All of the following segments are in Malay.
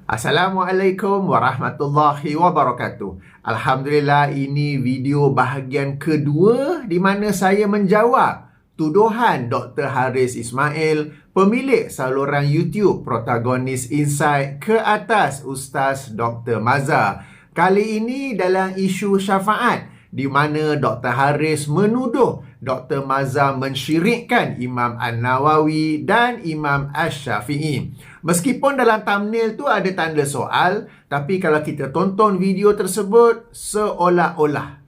Assalamualaikum warahmatullahi wabarakatuh. Alhamdulillah, ini video bahagian kedua di mana saya menjawab tuduhan Dr. Haris Ismail, pemilik saluran YouTube Protagonis Insight, ke atas Ustaz Dr. Mazhar. Kali ini dalam isu syafaat, di mana Dr. Haris menuduh Dr. Mazhar mensyirikkan Imam An-Nawawi dan Imam Asy-Syafi'i. Meskipun dalam thumbnail tu ada tanda soal, tapi kalau kita tonton video tersebut, seolah-olah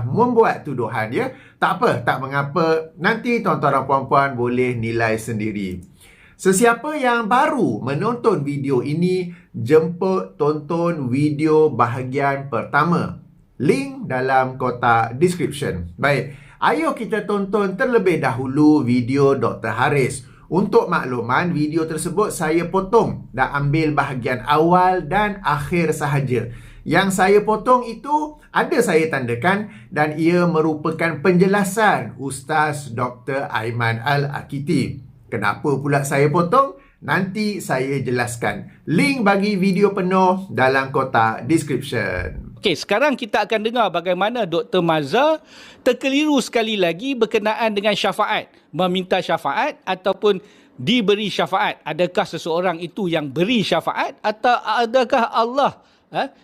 membuat tuduhan, ya. Tak apa, tak mengapa. Nanti tuan-tuan dan puan-puan boleh nilai sendiri. Sesiapa yang baru menonton video ini, jemput tonton video bahagian pertama. Link dalam kotak description. Baik, ayo kita tonton terlebih dahulu video Dr. Haris. Untuk makluman, video tersebut saya potong dan ambil bahagian awal dan akhir sahaja. Yang saya potong itu ada saya tandakan dan ia merupakan penjelasan Ustaz Dr. Aiman Al-Akiti. Kenapa pula saya potong? Nanti saya jelaskan. Link bagi video penuh dalam kotak description. Okey, sekarang kita akan dengar bagaimana Dr. Mazhar terkeliru sekali lagi berkenaan dengan syafaat. Meminta syafaat ataupun diberi syafaat. Adakah seseorang itu yang beri syafaat atau adakah Allah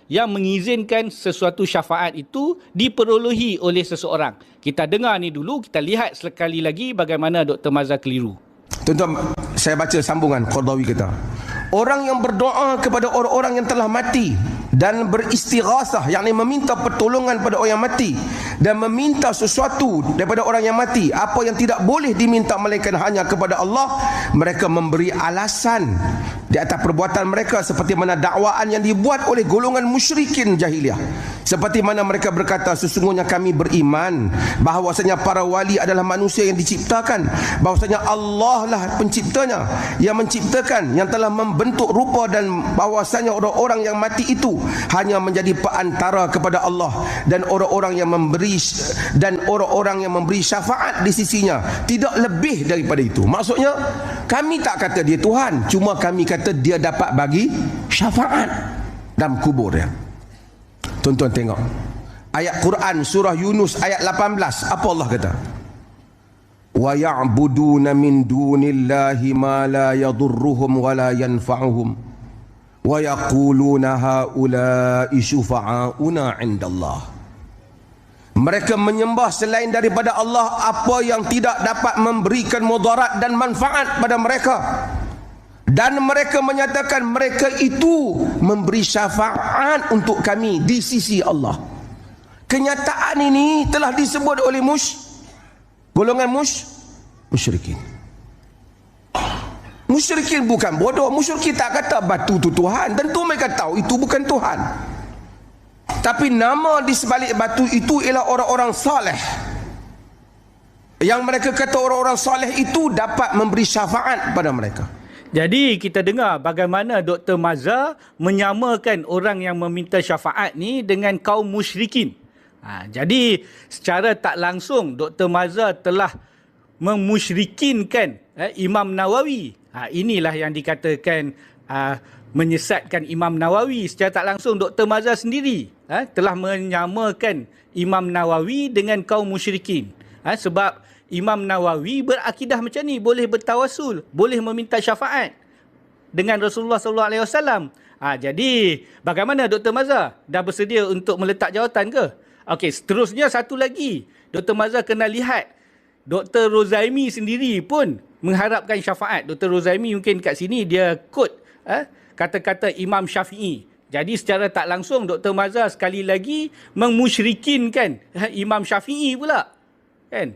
yang mengizinkan sesuatu syafaat itu diperolehi oleh seseorang? Kita dengar ni dulu, kita lihat sekali lagi bagaimana Dr. Mazhar keliru. Tuan-tuan, saya baca sambungan Qardawi kata, orang yang berdoa kepada orang-orang yang telah mati dan beristighasah, yakni meminta pertolongan pada orang yang mati dan meminta sesuatu daripada orang yang mati, apa yang tidak boleh diminta melainkan hanya kepada Allah, mereka memberi alasan di atas perbuatan mereka seperti mana dakwaan yang dibuat oleh golongan musyrikin jahiliah. Seperti mana mereka berkata, sesungguhnya kami beriman bahawasanya para wali adalah manusia yang diciptakan, bahawasanya Allah lah penciptanya, yang menciptakan, yang telah membentuk rupa, dan bahawasanya orang-orang yang mati itu hanya menjadi perantara kepada Allah dan orang-orang yang memberi syafaat di sisinya, tidak lebih daripada itu. Maksudnya, kami tak kata dia Tuhan, cuma kami kata dia dapat bagi syafaat dalam kubur dia. Tuan-tuan tengok ayat Quran surah Yunus ayat 18, apa Allah kata? Wa ya'buduna min dunillahi ma la yadurruhum wa la yanfa'uhum wa yaquluna haula'i syufa'auna 'indallah. Mereka menyembah selain daripada Allah apa yang tidak dapat memberikan mudarat dan manfaat pada mereka, dan mereka menyatakan mereka itu memberi syafaat untuk kami di sisi Allah. Kenyataan ini telah disebut oleh golongan musyrikin. Musyrikin bukan bodoh. Musyrikin tak kata batu itu Tuhan. Tentu mereka tahu itu bukan Tuhan. Tapi nama di sebalik batu itu ialah orang-orang saleh. Yang mereka kata orang-orang saleh itu dapat memberi syafaat pada mereka. Jadi kita dengar bagaimana Dr. Mazhar menyamakan orang yang meminta syafaat ni dengan kaum musyrikin. Jadi secara tak langsung Dr. Mazhar telah memusyrikinkan Imam Nawawi. Inilah yang dikatakan menyesatkan Imam Nawawi. Secara tak langsung Dr. Mazhar sendiri telah menyamakan Imam Nawawi dengan kaum musyrikin. Sebab Imam Nawawi berakidah macam ni, boleh bertawasul, boleh meminta syafaat dengan Rasulullah SAW. Jadi bagaimana Dr. Mazhar? Dah bersedia untuk meletak jawatan ke? Okey, seterusnya satu lagi. Dr. Mazhar kena lihat Dr. Rozaimi sendiri pun mengharapkan syafaat. Dr. Rozaimi mungkin kat sini dia quote kata-kata Imam Syafi'i. Jadi secara tak langsung Dr. Mazhar sekali lagi memusyrikinkan Imam Syafi'i pula. Kan?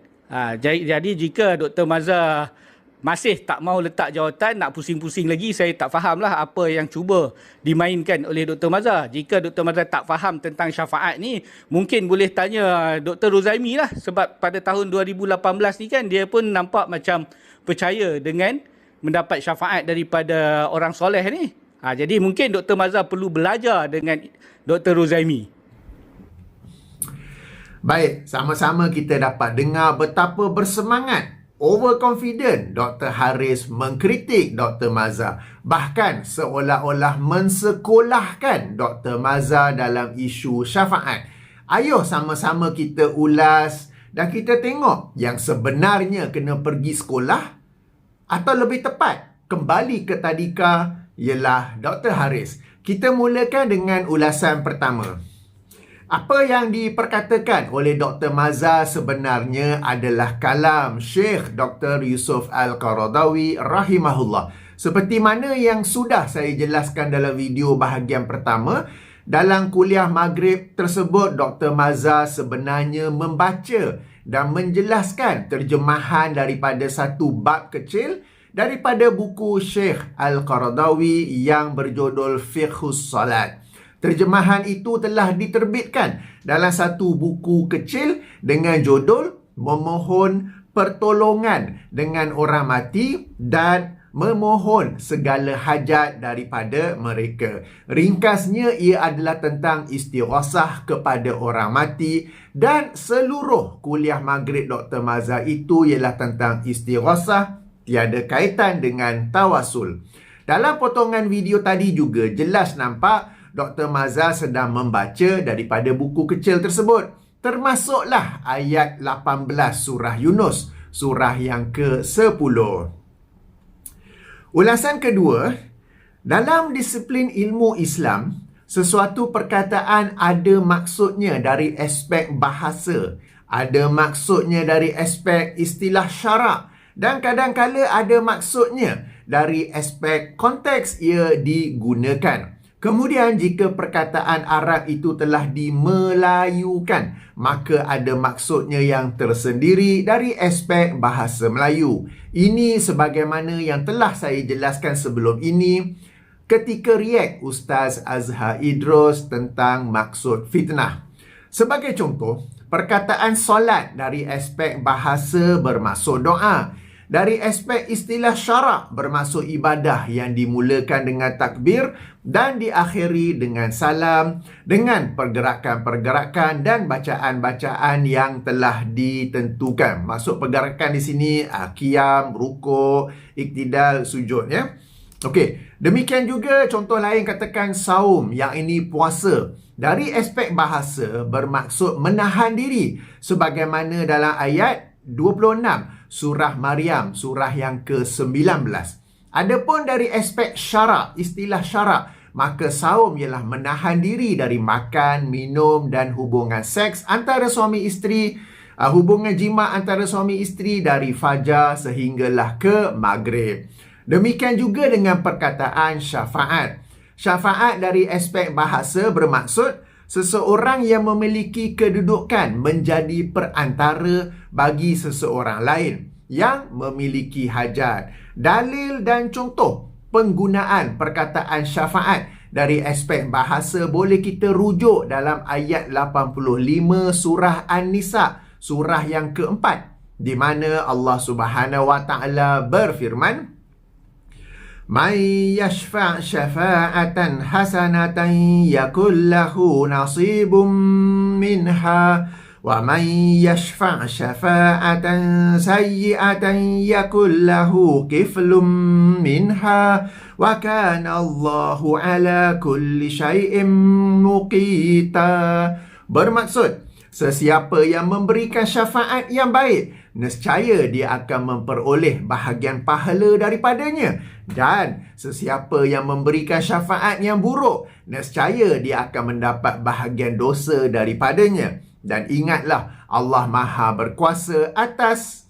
Jadi jika Dr. Mazhar masih tak mau letak jawatan, nak pusing-pusing lagi, saya tak fahamlah apa yang cuba dimainkan oleh Dr. Mazhar. Jika Dr. Mazhar tak faham tentang syafaat ni, mungkin boleh tanya Dr. Rozaimi lah. Sebab pada tahun 2018 ni kan, dia pun nampak macam percaya dengan mendapat syafaat daripada orang soleh ni. Jadi mungkin Dr. Mazhar perlu belajar dengan Dr. Rozaimi. Baik, sama-sama kita dapat dengar betapa bersemangat overconfident Dr. Haris mengkritik Dr. Maza, bahkan seolah-olah mensekolahkan Dr. Maza dalam isu syafaat. Ayo sama-sama kita ulas dan kita tengok yang sebenarnya kena pergi sekolah, atau lebih tepat kembali ke tadika ialah Dr. Haris. Kita mulakan dengan ulasan pertama. Apa yang diperkatakan oleh Dr. Maza sebenarnya adalah kalam Syekh Dr. Yusof Al-Qaradawi rahimahullah. Seperti mana yang sudah saya jelaskan dalam video bahagian pertama, dalam kuliah Maghrib tersebut Dr. Maza sebenarnya membaca dan menjelaskan terjemahan daripada satu bab kecil daripada buku Syekh Al-Qaradawi yang berjudul Fiqhus Salat. Terjemahan itu telah diterbitkan dalam satu buku kecil dengan judul Memohon Pertolongan dengan Orang Mati dan Memohon Segala Hajat daripada Mereka. Ringkasnya, ia adalah tentang istighasah kepada orang mati, dan seluruh kuliah Maghrib Dr. Maza itu ialah tentang istighasah, tiada kaitan dengan tawasul. Dalam potongan video tadi juga jelas nampak Dr. Maza sedang membaca daripada buku kecil tersebut, termasuklah ayat 18 surah Yunus, surah yang ke-10. Ulasan kedua, dalam disiplin ilmu Islam, sesuatu perkataan ada maksudnya dari aspek bahasa, ada maksudnya dari aspek istilah syarak, dan kadang-kala ada maksudnya dari aspek konteks ia digunakan. Kemudian jika perkataan Arab itu telah dimelayukan, maka ada maksudnya yang tersendiri dari aspek bahasa Melayu. Ini sebagaimana yang telah saya jelaskan sebelum ini ketika react Ustaz Azhar Idrus tentang maksud fitnah. Sebagai contoh, perkataan solat dari aspek bahasa bermaksud doa. Dari aspek istilah syarak bermaksud ibadah yang dimulakan dengan takbir dan diakhiri dengan salam, dengan pergerakan-pergerakan dan bacaan-bacaan yang telah ditentukan. Maksud pergerakan di sini qiyam, rukuk, iktidal, sujud, ya. Okey, demikian juga contoh lain katakan saum, yang ini puasa. Dari aspek bahasa bermaksud menahan diri sebagaimana dalam ayat 26 surah Maryam, surah yang ke-19. Adapun dari aspek syarak, istilah syarak, maka saum ialah menahan diri dari makan, minum dan hubungan seks antara suami isteri, hubungan jima antara suami isteri dari fajar sehinggalah ke maghrib. Demikian juga dengan perkataan syafaat. Syafaat dari aspek bahasa bermaksud seseorang yang memiliki kedudukan menjadi perantara bagi seseorang lain yang memiliki hajat. Dalil dan contoh penggunaan perkataan syafaat dari aspek bahasa boleh kita rujuk dalam ayat 85 surah An-Nisa, surah yang keempat, di mana Allah Subhanahu wa taala berfirman, "Man yashfa' syafa'atan hasanatan yakul lahu nasibum minha wa man yashfa' syafa'atan sayyi'atan yakul lahu kiflum minha wa kana Allahu ala kulli syai'in muqita." Bermaksud, sesiapa yang memberikan syafaat yang baik, nescaya dia akan memperoleh bahagian pahala daripadanya. Dan sesiapa yang memberikan syafaat yang buruk, nescaya dia akan mendapat bahagian dosa daripadanya. Dan ingatlah, Allah Maha berkuasa atas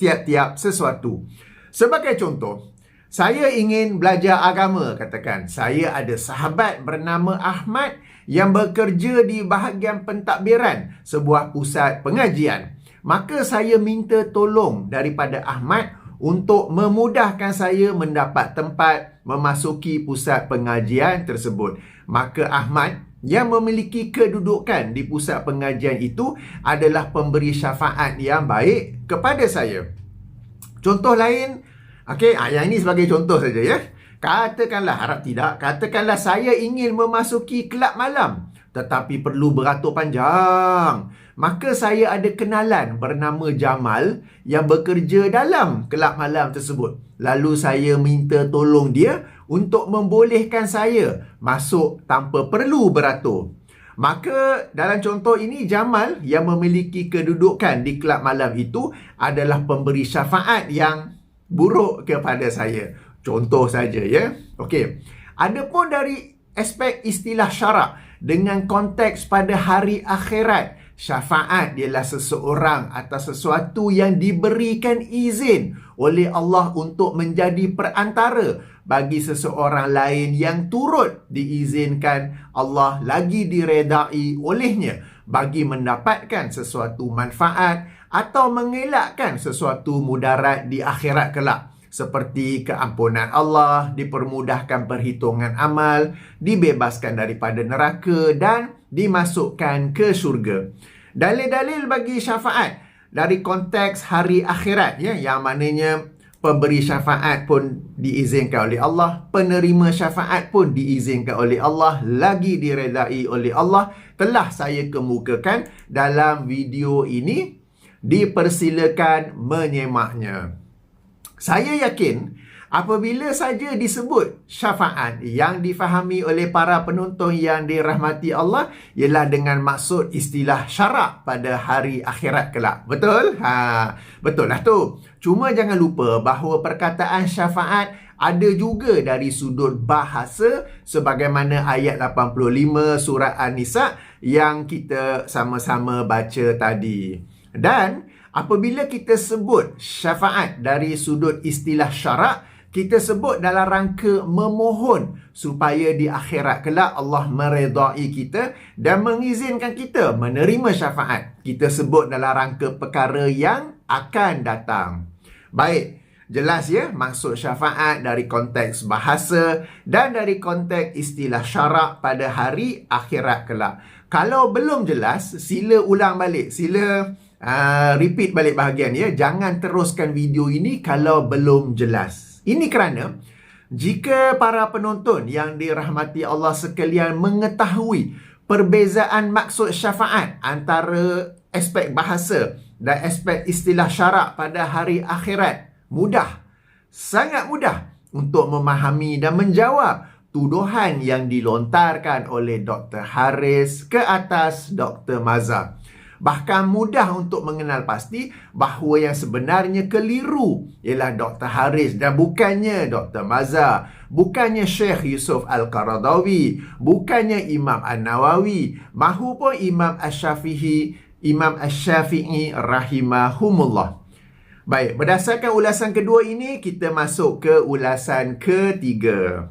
tiap-tiap sesuatu. Sebagai contoh, saya ingin belajar agama, katakan. Saya ada sahabat bernama Ahmad yang bekerja di bahagian pentadbiran sebuah pusat pengajian. Maka saya minta tolong daripada Ahmad untuk memudahkan saya mendapat tempat memasuki pusat pengajian tersebut. Maka Ahmad yang memiliki kedudukan di pusat pengajian itu adalah pemberi syafaat yang baik kepada saya. Contoh lain, okey, yang ini sebagai contoh saja, ya. Katakanlah, harap tidak, katakanlah saya ingin memasuki kelab malam. tetapi perlu beratur panjang. Maka saya ada kenalan bernama Jamal yang bekerja dalam kelab malam tersebut. Lalu saya minta tolong dia untuk membolehkan saya masuk tanpa perlu beratur. Maka dalam contoh ini, Jamal yang memiliki kedudukan di kelab malam itu adalah pemberi syafaat yang buruk kepada saya. Contoh saja, ya. Okey. Adapun dari aspek istilah syarak dengan konteks pada hari akhirat, syafaat ialah seseorang atas sesuatu yang diberikan izin oleh Allah untuk menjadi perantara bagi seseorang lain yang turut diizinkan Allah lagi diredai olehnya bagi mendapatkan sesuatu manfaat atau mengelakkan sesuatu mudarat di akhirat kelak, seperti keampunan Allah, dipermudahkan perhitungan amal, dibebaskan daripada neraka dan dimasukkan ke syurga. Dalil-dalil bagi syafaat dari konteks hari akhirat, ya, yang maknanya pemberi syafaat pun diizinkan oleh Allah, penerima syafaat pun diizinkan oleh Allah, lagi diredai oleh Allah, telah saya kemukakan dalam video ini. Dipersilakan menyemaknya. Saya yakin apabila saja disebut syafaat yang difahami oleh para penonton yang dirahmati Allah ialah dengan maksud istilah syarak pada hari akhirat kelak. Betul? Betul lah tu. Cuma jangan lupa bahawa perkataan syafaat ada juga dari sudut bahasa sebagaimana ayat 85 surah An-Nisa yang kita sama-sama baca tadi. Dan apabila kita sebut syafaat dari sudut istilah syarak, kita sebut dalam rangka memohon supaya di akhirat kelak Allah meredai kita dan mengizinkan kita menerima syafaat. Kita sebut dalam rangka perkara yang akan datang. Baik, jelas ya maksud syafaat dari konteks bahasa dan dari konteks istilah syarak pada hari akhirat kelak. Kalau belum jelas, sila ulang balik. Sila repeat balik bahagian, ya. Jangan teruskan video ini kalau belum jelas. Ini kerana jika para penonton yang dirahmati Allah sekalian mengetahui perbezaan maksud syafaat antara aspek bahasa dan aspek istilah syarak pada hari akhirat, sangat mudah untuk memahami dan menjawab tuduhan yang dilontarkan oleh Dr. Haris ke atas Dr. Mazhar. Bahkan mudah untuk mengenal pasti bahawa yang sebenarnya keliru ialah Dr. Haris dan bukannya Dr. Mazhar, bukannya Syekh Yusuf Al-Qaradawi, bukannya Imam An-Nawawi, mahupun Imam Asy-Syafi'i rahimahumullah. Baik, berdasarkan ulasan kedua ini, kita masuk ke ulasan ketiga.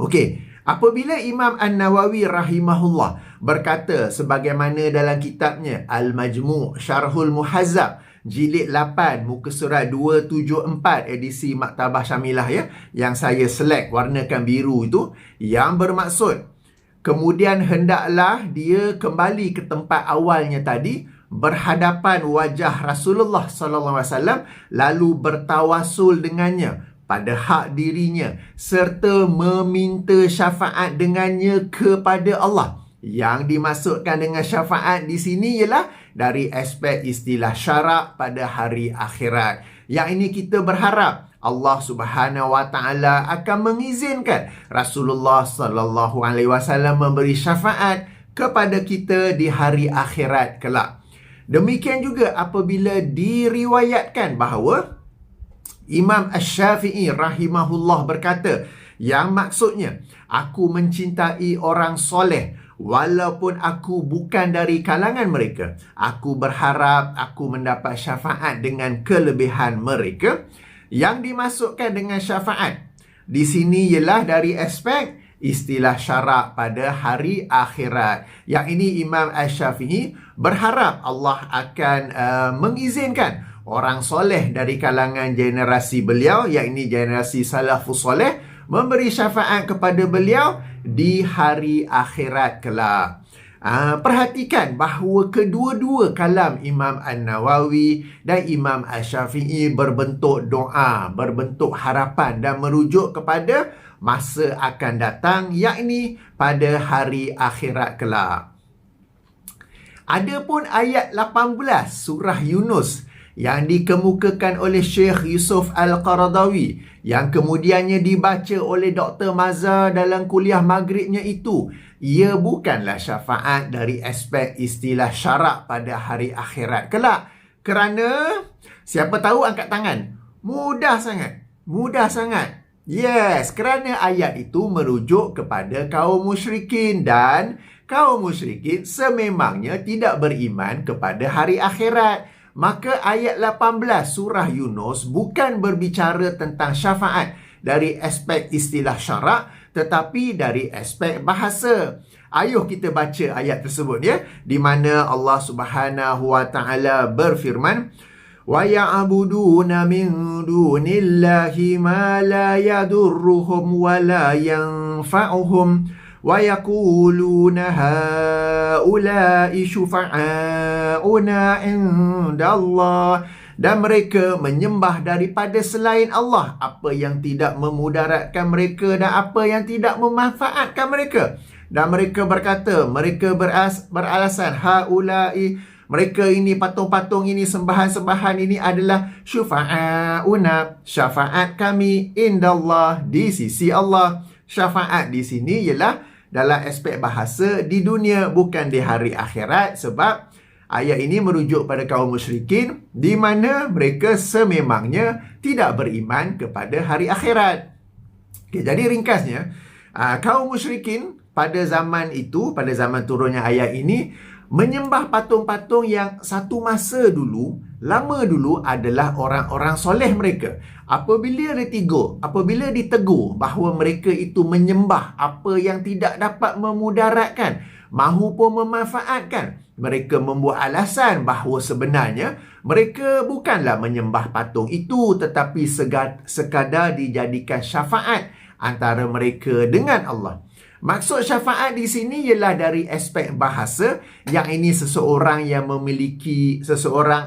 Okey, apabila Imam An-Nawawi rahimahullah berkata sebagaimana dalam kitabnya Al-Majmu' Syarhul Muhazzab jilid 8 muka surat 274 edisi Maktabah Syamilah, ya, yang saya select warnakan biru itu, yang bermaksud kemudian hendaklah dia kembali ke tempat awalnya tadi, berhadapan wajah Rasulullah SAW, lalu bertawasul dengannya pada hak dirinya serta meminta syafaat dengannya kepada Allah. Yang dimaksudkan dengan syafaat di sini ialah dari aspek istilah syarak pada hari akhirat. Yang ini kita berharap Allah Subhanahu Wa Taala akan mengizinkan Rasulullah sallallahu alaihi wasallam memberi syafaat kepada kita di hari akhirat kelak. Demikian juga apabila diriwayatkan bahawa Imam Asy-Syafi'i rahimahullah berkata, yang maksudnya, aku mencintai orang soleh walaupun aku bukan dari kalangan mereka. Aku berharap aku mendapat syafaat dengan kelebihan mereka. Yang dimasukkan dengan syafaat di sini ialah dari aspek istilah syarak pada hari akhirat. Yang ini Imam Asy-Syafi'i berharap Allah akan mengizinkan orang soleh dari kalangan generasi beliau, yakni generasi salafus soleh, memberi syafaat kepada beliau di hari akhirat kelak. Perhatikan bahawa kedua-dua kalam Imam An-Nawawi dan Imam Asy-Syafi'i berbentuk doa, berbentuk harapan dan merujuk kepada masa akan datang, yakni pada hari akhirat kelak. Adapun ayat 18 surah Yunus yang dikemukakan oleh Syekh Yusuf Al-Qaradawi yang kemudiannya dibaca oleh Dr. Mazhar dalam kuliah maghribnya itu, ia bukanlah syafaat dari aspek istilah syarak pada hari akhirat kelak. Kerana siapa tahu angkat tangan. Mudah sangat. Mudah sangat. Yes, kerana ayat itu merujuk kepada kaum musyrikin dan kaum musyrikin sememangnya tidak beriman kepada hari akhirat. Maka ayat 18 surah Yunus bukan berbicara tentang syafaat dari aspek istilah syarak, tetapi dari aspek bahasa. Ayuh kita baca ayat tersebut ya, di mana Allah Subhanahu wa taala berfirman, wa ya'buduna min dunillahi ma la yadurruhum wa la yanfa'uhum wa yaquluna haula'i syufa'auna indallah, dan mereka menyembah daripada selain Allah apa yang tidak memudaratkan mereka dan apa yang tidak memanfaatkan mereka, dan mereka berkata, mereka beralasan, haula'i, mereka ini, patung-patung ini, sembahan-sembahan ini adalah syufa'auna, syafaat kami, indallah, di sisi Allah. Syafaat di sini ialah dalam aspek bahasa di dunia, bukan di hari akhirat, sebab ayat ini merujuk pada kaum musyrikin di mana mereka sememangnya tidak beriman kepada hari akhirat. Okay, jadi ringkasnya, kaum musyrikin pada zaman itu, pada zaman turunnya ayat ini, menyembah patung-patung yang satu masa dulu, lama dulu adalah orang-orang soleh mereka. Apabila ditegur bahawa mereka itu menyembah apa yang tidak dapat memudaratkan mahupun memanfaatkan, mereka membuat alasan bahawa sebenarnya mereka bukanlah menyembah patung itu, tetapi sekadar dijadikan syafaat antara mereka dengan Allah. Maksud syafaat di sini ialah dari aspek bahasa, yang ini seseorang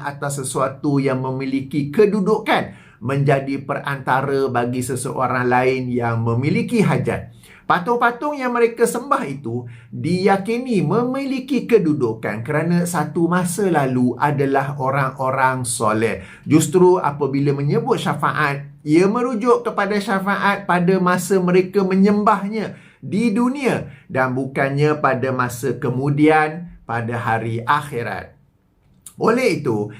atas sesuatu yang memiliki kedudukan menjadi perantara bagi seseorang lain yang memiliki hajat. Patung-patung yang mereka sembah itu diyakini memiliki kedudukan kerana satu masa lalu adalah orang-orang soleh. Justru apabila menyebut syafaat, ia merujuk kepada syafaat pada masa mereka menyembahnya di dunia dan bukannya pada masa kemudian pada hari akhirat. Oleh itu,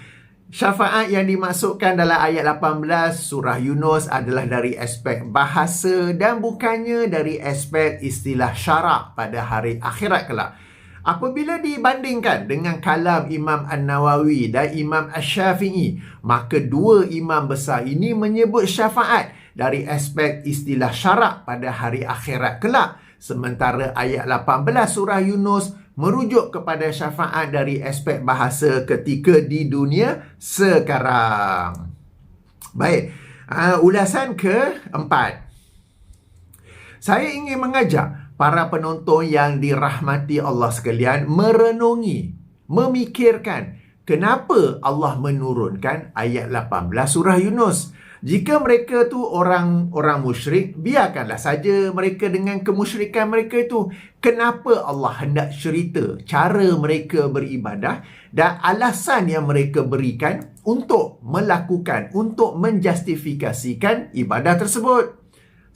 syafaat yang dimasukkan dalam ayat 18 surah Yunus adalah dari aspek bahasa dan bukannya dari aspek istilah syarak pada hari akhirat kelak. Apabila dibandingkan dengan kalam Imam An-Nawawi dan Imam Asy-Syafi'i, maka dua imam besar ini menyebut syafaat dari aspek istilah syarak pada hari akhirat kelak. Sementara ayat 18 surah Yunus merujuk kepada syafaat dari aspek bahasa ketika di dunia sekarang. Baik, ulasan keempat. Saya ingin mengajak para penonton yang dirahmati Allah sekalian merenungi, memikirkan kenapa Allah menurunkan ayat 18 surah Yunus. Jika mereka tu orang musyrik, biarkanlah saja mereka dengan kemusyrikan mereka itu. Kenapa Allah hendak cerita cara mereka beribadah dan alasan yang mereka berikan untuk melakukan, untuk menjustifikasikan ibadah tersebut?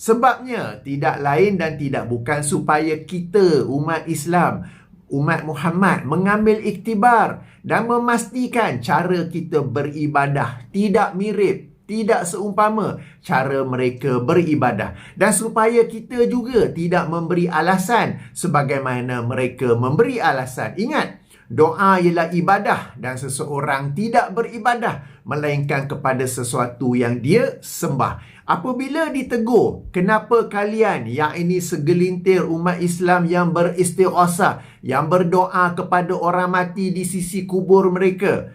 Sebabnya tidak lain dan tidak bukan supaya kita, umat Islam, umat Muhammad, mengambil iktibar dan memastikan cara kita beribadah tidak mirip, tidak seumpama cara mereka beribadah, dan supaya kita juga tidak memberi alasan sebagaimana mereka memberi alasan. Ingat, doa ialah ibadah dan seseorang tidak beribadah melainkan kepada sesuatu yang dia sembah. Apabila ditegur, kenapa kalian, yang ini segelintir umat Islam yang beristighasah, yang berdoa kepada orang mati di sisi kubur mereka,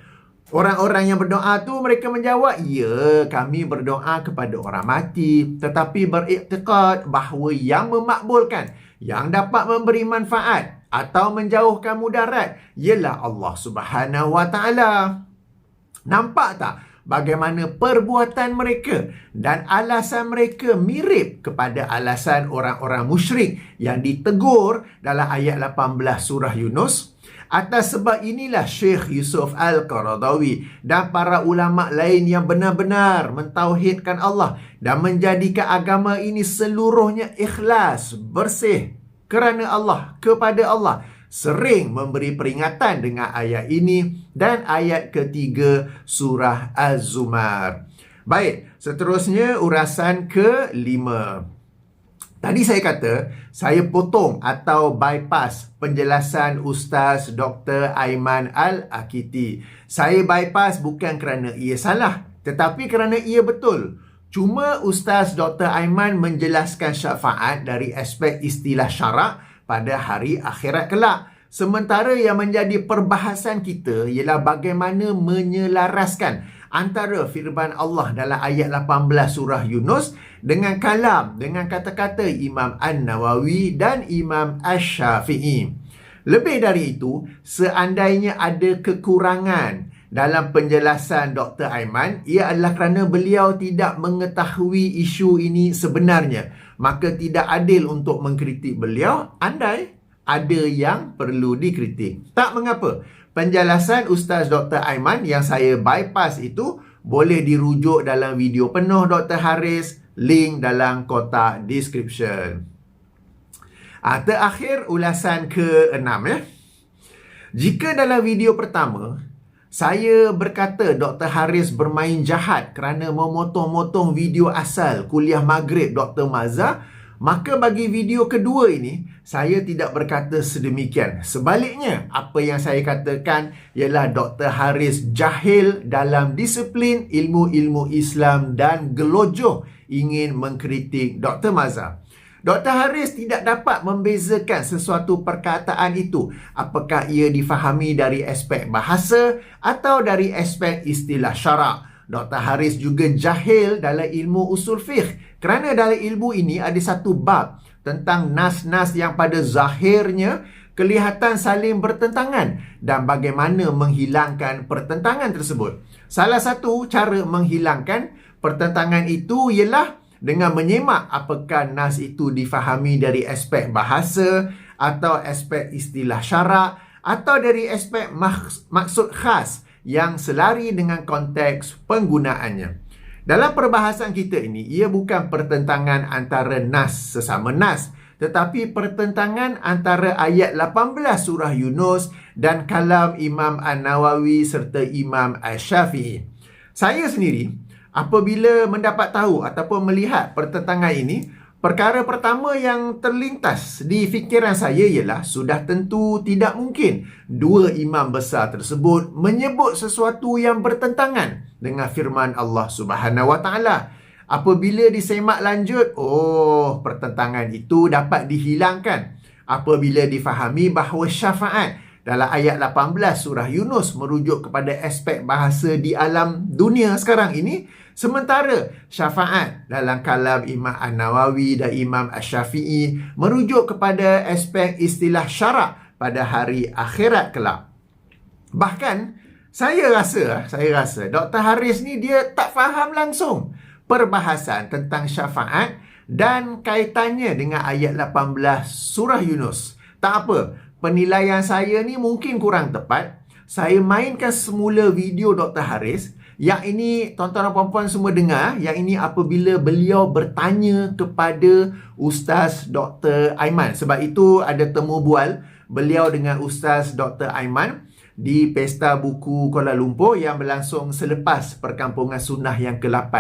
orang-orang yang berdoa tu mereka menjawab, ya, kami berdoa kepada orang mati, tetapi beriktikad bahawa yang memakbulkan, yang dapat memberi manfaat atau menjauhkan mudarat ialah Allah Subhanahu wa taala. Nampak tak bagaimana perbuatan mereka dan alasan mereka mirip kepada alasan orang-orang musyrik yang ditegur dalam ayat 18 surah Yunus. Atas sebab inilah Syekh Yusuf Al-Qaradawi dan para ulama lain yang benar-benar mentauhidkan Allah dan menjadikan agama ini seluruhnya ikhlas, bersih kerana Allah, kepada Allah, sering memberi peringatan dengan ayat ini dan ayat ketiga surah Az-Zumar. Baik, seterusnya urasan ke-5. Tadi saya kata, saya potong atau bypass penjelasan Ustaz Dr. Aiman Al-Akiti. Saya bypass bukan kerana ia salah, tetapi kerana ia betul. Cuma Ustaz Dr. Aiman menjelaskan syafaat dari aspek istilah syarak pada hari akhirat kelak. Sementara yang menjadi perbahasan kita ialah bagaimana menyelaraskan antara firman Allah dalam ayat 18 surah Yunus dengan kalam, dengan kata-kata Imam An-Nawawi dan Imam Ash-Shafi'i. Lebih dari itu, seandainya ada kekurangan dalam penjelasan Dr. Aiman, ia adalah kerana beliau tidak mengetahui isu ini sebenarnya. Maka tidak adil untuk mengkritik beliau andai ada yang perlu dikritik. Tak mengapa. Penjelasan Ustaz Dr. Aiman yang saya bypass itu boleh dirujuk dalam video penuh Dr. Haris, link dalam kotak description. Terakhir, ulasan ke-6 ya. Jika dalam video pertama, saya berkata Dr. Haris bermain jahat kerana memotong-motong video asal kuliah Maghrib Dr. Mazhar, maka bagi video kedua ini, saya tidak berkata sedemikian. Sebaliknya, apa yang saya katakan ialah Dr. Haris jahil dalam disiplin ilmu-ilmu Islam dan gelojoh ingin mengkritik Dr. Mazhar. Dr. Haris tidak dapat membezakan sesuatu perkataan itu, apakah ia difahami dari aspek bahasa atau dari aspek istilah syarak. Dr. Haris juga jahil dalam ilmu usul fiqh kerana dalam ilmu ini ada satu bab tentang nas-nas yang pada zahirnya kelihatan saling bertentangan dan bagaimana menghilangkan pertentangan tersebut. Salah satu cara menghilangkan pertentangan itu ialah dengan menyemak apakah nas itu difahami dari aspek bahasa atau aspek istilah syarak atau dari aspek maksud khas yang selari dengan konteks penggunaannya. Dalam perbahasan kita ini, ia bukan pertentangan antara nas sesama nas, tetapi pertentangan antara ayat 18 surah Yunus dan kalam Imam An-Nawawi serta Imam Ash-Shafi'i. Saya sendiri, apabila mendapat tahu ataupun melihat pertentangan ini, perkara pertama yang terlintas di fikiran saya ialah sudah tentu tidak mungkin dua imam besar tersebut menyebut sesuatu yang bertentangan dengan firman Allah Subhanahu Wa Taala. Apabila disemak lanjut, pertentangan itu dapat dihilangkan apabila difahami bahawa syafaat dalam ayat 18 surah Yunus merujuk kepada aspek bahasa di alam dunia sekarang ini, sementara syafaat dalam kalam Imam An-Nawawi dan Imam Ash-Shafi'i merujuk kepada aspek istilah syarak pada hari akhirat kelak. Bahkan saya rasa Dr. Haris ni dia tak faham langsung perbahasan tentang syafaat dan kaitannya dengan ayat 18 surah Yunus. Tak apa, penilaian saya ni mungkin kurang tepat. Saya mainkan semula video Dr. Haris. Yang ini, tuan-tuan dan puan-puan semua dengar, yang ini apabila beliau bertanya kepada Ustaz Dr. Aiman. Sebab itu ada temu bual beliau dengan Ustaz Dr. Aiman di Pesta Buku Kuala Lumpur yang berlangsung selepas Perkampungan Sunnah yang ke-8.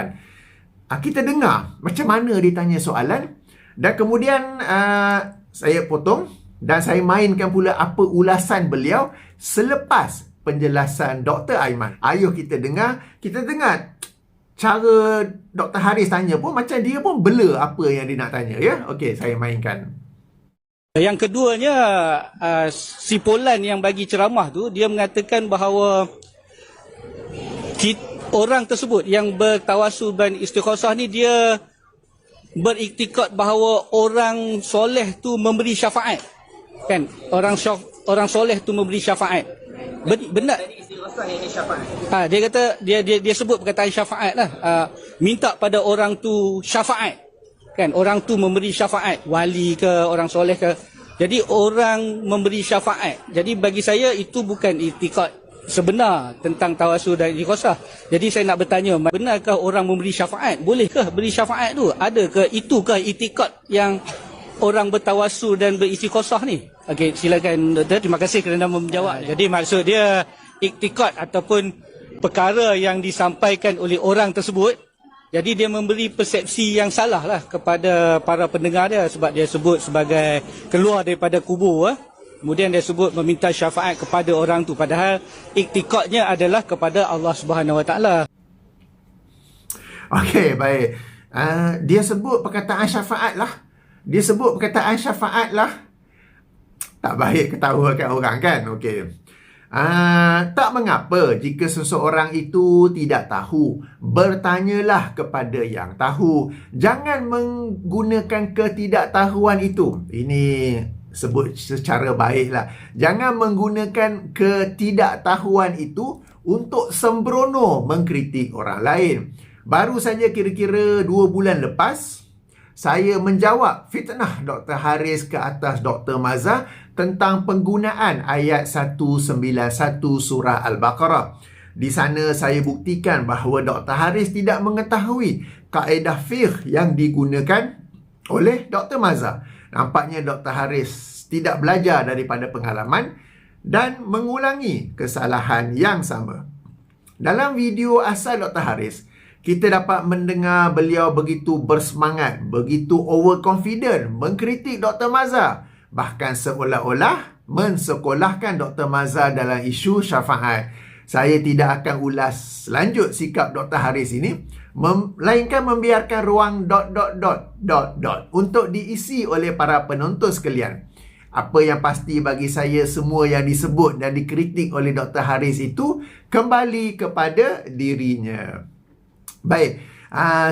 Kita dengar macam mana dia tanya soalan dan kemudian saya potong dan saya mainkan pula apa ulasan beliau selepas penjelasan Dr. Aiman. Ayuh kita dengar cara Dr. Haris tanya pun macam dia pun bela apa yang dia nak tanya ya. Okey, saya mainkan. Yang keduanya, si Polan yang bagi ceramah tu, dia mengatakan bahawa orang tersebut yang bertawasul dan istighosah ni dia beriktikad bahawa orang soleh tu memberi syafaat. Kan? Orang soleh tu memberi syafaat. Benar? Dia kata dia sebut perkataan syafaat lah. Minta pada orang tu syafaat. Kan orang tu memberi syafaat, wali ke orang soleh ke. Jadi orang memberi syafaat. Jadi bagi saya itu bukan iktikad sebenar tentang tawasul dan istighosah. Jadi saya nak bertanya, benarkah orang memberi syafaat? Bolehkah beri syafaat tu? Adakah itukah iktikad yang orang bertawasul dan beristighosah ni? Okey, silakan doktor. Terima kasih kerana menjawab. Jadi maksud dia iktikad ataupun perkara yang disampaikan oleh orang tersebut. Jadi dia memberi persepsi yang salah lah kepada para pendengar dia sebab dia sebut sebagai keluar daripada kubur. Kemudian dia sebut meminta syafaat kepada orang tu. Padahal iktikadnya adalah kepada Allah Subhanahu Wa Taala. Okey, baik. Dia sebut perkataan syafaat lah. Dia sebut perkataan syafaat lah. Tak baik ketawakan orang kan? Okey. Tak mengapa jika seseorang itu tidak tahu. Bertanyalah kepada yang tahu. Jangan menggunakan ketidaktahuan itu. Ini sebut secara baiklah. Jangan menggunakan ketidaktahuan itu untuk sembrono mengkritik orang lain. Baru saja kira-kira 2 bulan lepas, saya menjawab fitnah Dr. Haris ke atas Dr. Mazhar tentang penggunaan ayat 191 surah Al-Baqarah. Di sana saya buktikan bahawa Dr. Haris tidak mengetahui kaedah fiqh yang digunakan oleh Dr. Mazhar. Nampaknya Dr. Haris tidak belajar daripada pengalaman dan mengulangi kesalahan yang sama. Dalam video asal Dr. Haris, kita dapat mendengar beliau begitu bersemangat, begitu overconfident mengkritik Dr. Mazhar. Bahkan seolah-olah mensekolahkan Dr. Mazhar dalam isu syafaat. Saya tidak akan ulas lanjut sikap Dr. Haris ini, melainkan membiarkan ruang ... untuk diisi oleh para penonton sekalian. Apa yang pasti bagi saya, semua yang disebut dan dikritik oleh Dr. Haris itu kembali kepada dirinya. Baik,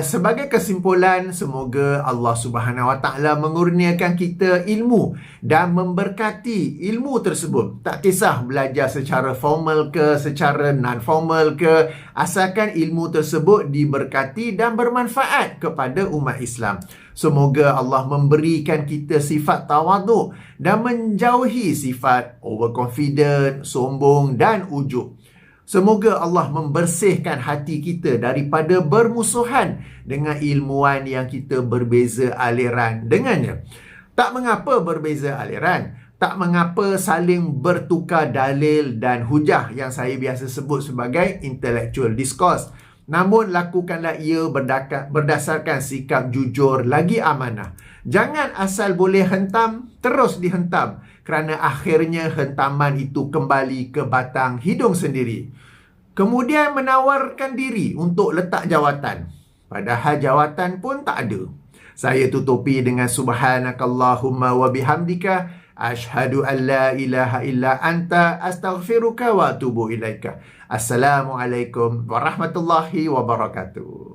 sebagai kesimpulan, semoga Allah Subhanahu Wa Taala mengurniakan kita ilmu dan memberkati ilmu tersebut. Tak kisah belajar secara formal ke, secara non-formal ke, asalkan ilmu tersebut diberkati dan bermanfaat kepada umat Islam. Semoga Allah memberikan kita sifat tawaduk dan menjauhi sifat overconfident, sombong dan ujub. Semoga Allah membersihkan hati kita daripada bermusuhan dengan ilmuwan yang kita berbeza aliran dengannya. Tak mengapa berbeza aliran, tak mengapa saling bertukar dalil dan hujah yang saya biasa sebut sebagai intellectual discourse. Namun lakukanlah ia berdasarkan sikap jujur lagi amanah. Jangan asal boleh hentam, terus dihentam. Kerana akhirnya hentaman itu kembali ke batang hidung sendiri. Kemudian menawarkan diri untuk letak jawatan. Padahal jawatan pun tak ada. Saya tutupi dengan subhanakallahumma wa bihamdika asyhadu an la ilaha illa anta astaghfiruka wa atubu ilaika. Assalamualaikum warahmatullahi wabarakatuh.